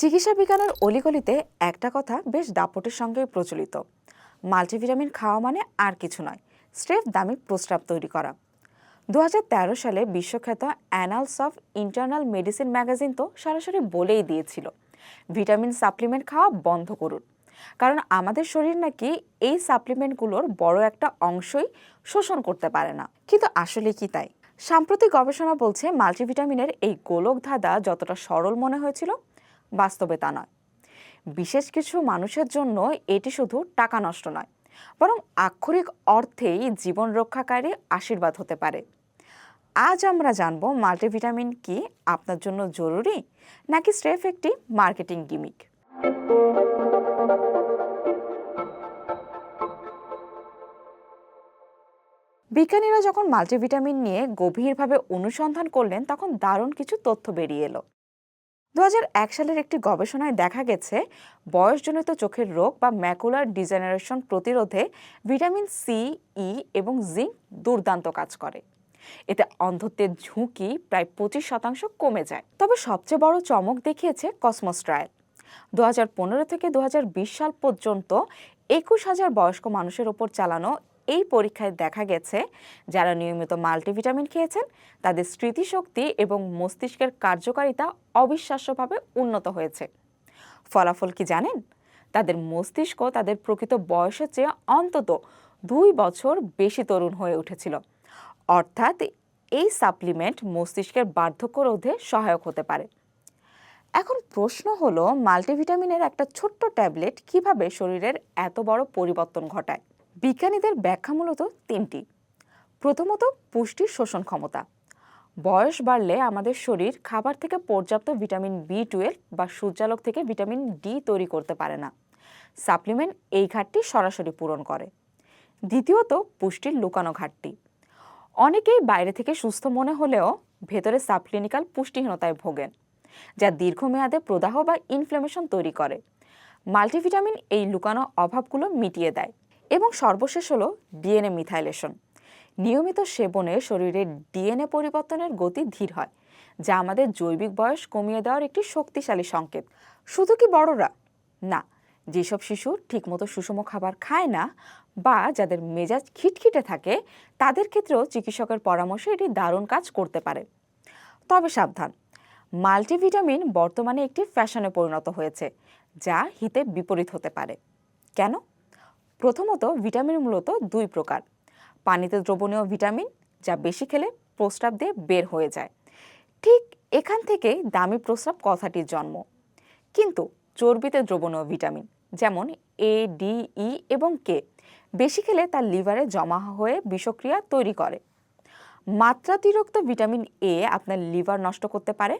চিকিৎসা বিজ্ঞানের অলিগলিতে একটা কথা বেশ দাপটের সঙ্গে প্রচলিত। মাল্টিভিটামিন খাওয়া মানে আর কিছু নয়, স্রেফ দামি প্রস্রাব তৈরি করা। 2013 সালে বিশ্বখ্যাত annals of internal medicine magazine তো সরাসরি বলেই দিয়েছিল ভিটামিন সাপ্লিমেন্ট খাওয়া বন্ধ করুন, কারণ আমাদের শরীর নাকি এই সাপ্লিমেন্টগুলোর বড় একটা অংশই শোষণ করতে পারে না। কিন্তু আসলে কি তাই? সাম্প্রতিক গবেষণা বলছে মাল্টিভিটামিনের এই গোলক ধাঁধা যতটা সরল মনে হয়েছিল, বাস্তবে তা নয়। বিশেষ কিছু মানুষের জন্য এটি শুধু টাকা নষ্ট নয়, বরং আক্ষরিক অর্থেই জীবন রক্ষাকারী আশীর্বাদ হতে পারে। আজ আমরা জানব মাল্টিভিটামিন কি আপনার জন্য জরুরি, নাকি স্রেফ একটি মার্কেটিং গিমিক। বিজ্ঞানীরা যখন মাল্টিভিটামিন নিয়ে গভীরভাবে অনুসন্ধান করলেন, তখন দারুণ কিছু তথ্য বেরিয়ে এলো। 2001 সালের একটি গবেষণায় দেখা গেছে বয়সজনিত চোখের রোগ বা ম্যাকুলার ডিজেনারেশন প্রতিরোধে ভিটামিন সি, ই এবং জিঙ্ক দুর্দান্ত কাজ করে। এতে অন্ধত্বের ঝুঁকি প্রায় 25% কমে যায়। তবে সবচেয়ে বড় চমক দেখিয়েছে কসমস ট্রায়াল। 2015 থেকে 2020 সাল পর্যন্ত 21,000 বয়স্ক মানুষের ওপর চালানো এই পরীক্ষায় দেখা গেছে যারা নিয়মিত মাল্টিভিটামিন খেয়েছেন তাদের স্মৃতিশক্তি এবং মস্তিষ্কের কার্যকারিতা অবিশ্বাস্যভাবে উন্নত হয়েছে। ফলাফল কি জানেন? তাদের মস্তিষ্ক তাদের প্রকৃত বয়সের চেয়ে অন্তত 2 বছর বেশি তরুণ হয়ে উঠেছিল। অর্থাৎ এই সাপ্লিমেন্ট মস্তিষ্কের বার্ধক্য রোধে সহায়ক হতে পারে। এখন প্রশ্ন হলো, মাল্টিভিটামিনের একটা ছোট্ট ট্যাবলেট কিভাবে শরীরের এত বড় পরিবর্তন ঘটায়? বিজ্ঞানীদের ব্যাখ্যা মূলত তিনটি। প্রথমত, পুষ্টির শোষণ ক্ষমতা। বয়স বাড়লে আমাদের শরীর খাবার থেকে পর্যাপ্ত ভিটামিন B12 বা সূর্যালোক থেকে ভিটামিন ডি তৈরি করতে পারে না। সাপ্লিমেন্ট এই ঘাটতি সরাসরি পূরণ করে। দ্বিতীয়ত, পুষ্টির লুকানো ঘাটতি। অনেকেই বাইরে থেকে সুস্থ মনে হলেও ভেতরে সাবক্লিনিক্যাল পুষ্টিহীনতায় ভোগেন, যা দীর্ঘমেয়াদে প্রদাহ বা ইনফ্ল্যামেশন তৈরি করে। মাল্টিভিটামিন এই লুকানো অভাবগুলো মিটিয়ে দেয়। এবং সর্বশেষ হলো ডিএনএ মিথাইলেশন। নিয়মিত সেবনে শরীরের ডিএনএ পরিবর্তনের গতি ধীর হয়, যা আমাদের জৈবিক বয়স কমিয়ে দেওয়ার একটি শক্তিশালী সংকেত। শুধু কি বড়রা? না, যেসব শিশু ঠিকমতো সুষম খাবার খায় না বা যাদের মেজাজ খিটখিটে থাকে, তাদের ক্ষেত্রেও চিকিৎসকের পরামর্শে এটি দারুণ কাজ করতে পারে। তবে সাবধান, মাল্টিভিটামিন বর্তমানে একটি ফ্যাশনে পরিণত হয়েছে, যা হিতে বিপরীত হতে পারে। কেন? প্রথমত, ভিটামিন মূলত দুই প্রকার। পানিতে দ্রবণীয় ভিটামিন, যা বেশি খেলে প্রস্রাব দিয়ে বের হয়ে যায়। ঠিক এখান থেকেই দামি প্রস্রাব কথাটির জন্ম। কিন্তু চর্বিতে দ্রবণীয় ভিটামিন যেমন এ, ডি, ই এবং কে বেশি খেলে তার লিভারে জমা হয়ে বিষক্রিয়া তৈরি করে। মাত্রাতিরিক্ত ভিটামিন এ আপনার লিভার নষ্ট করতে পারে,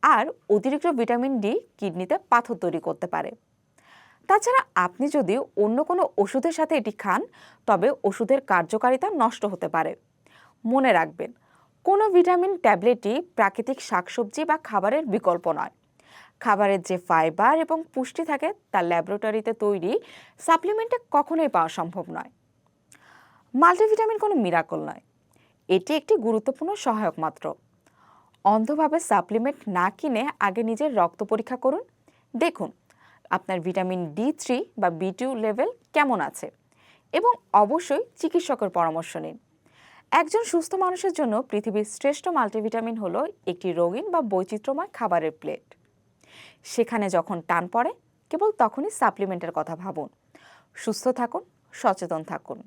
আর অতিরিক্ত ভিটামিন ডি কিডনিতে পাথর তৈরি করতে পারে। তাছাড়া আপনি যদি অন্য কোনো ওষুধের সাথে এটি খান, তবে ওষুধের কার্যকারিতা নষ্ট হতে পারে। মনে রাখবেন, কোনো ভিটামিন ট্যাবলেটই প্রাকৃতিক শাকসবজি বা খাবারের বিকল্প নয়। খাবারের যে ফাইবার এবং পুষ্টি থাকে তা ল্যাবরেটরিতে তৈরি সাপ্লিমেন্টে কখনোই পাওয়া সম্ভব নয়। মাল্টিভিটামিন কোনো মিরাকল নয়, এটি একটি গুরুত্বপূর্ণ সহায়ক মাত্র। অন্ধভাবে সাপ্লিমেন্ট না কিনে আগে নিজের রক্ত পরীক্ষা করুন। দেখুন আপনার ভিটামিন D3 বা B2 লেভেল কেমন আছে, এবং অবশ্যই চিকিৎসকের পরামর্শ নিন। একজন সুস্থ মানুষের জন্য পৃথিবীর শ্রেষ্ঠ মাল্টিভিটামিন হলো একটি রঙিন বা বৈচিত্র্যময় খাবারের প্লেট। সেখানে যখন টান পড়ে, কেবল তখনই সাপ্লিমেন্টের কথা ভাবুন। সুস্থ থাকুন, সচেতন থাকুন।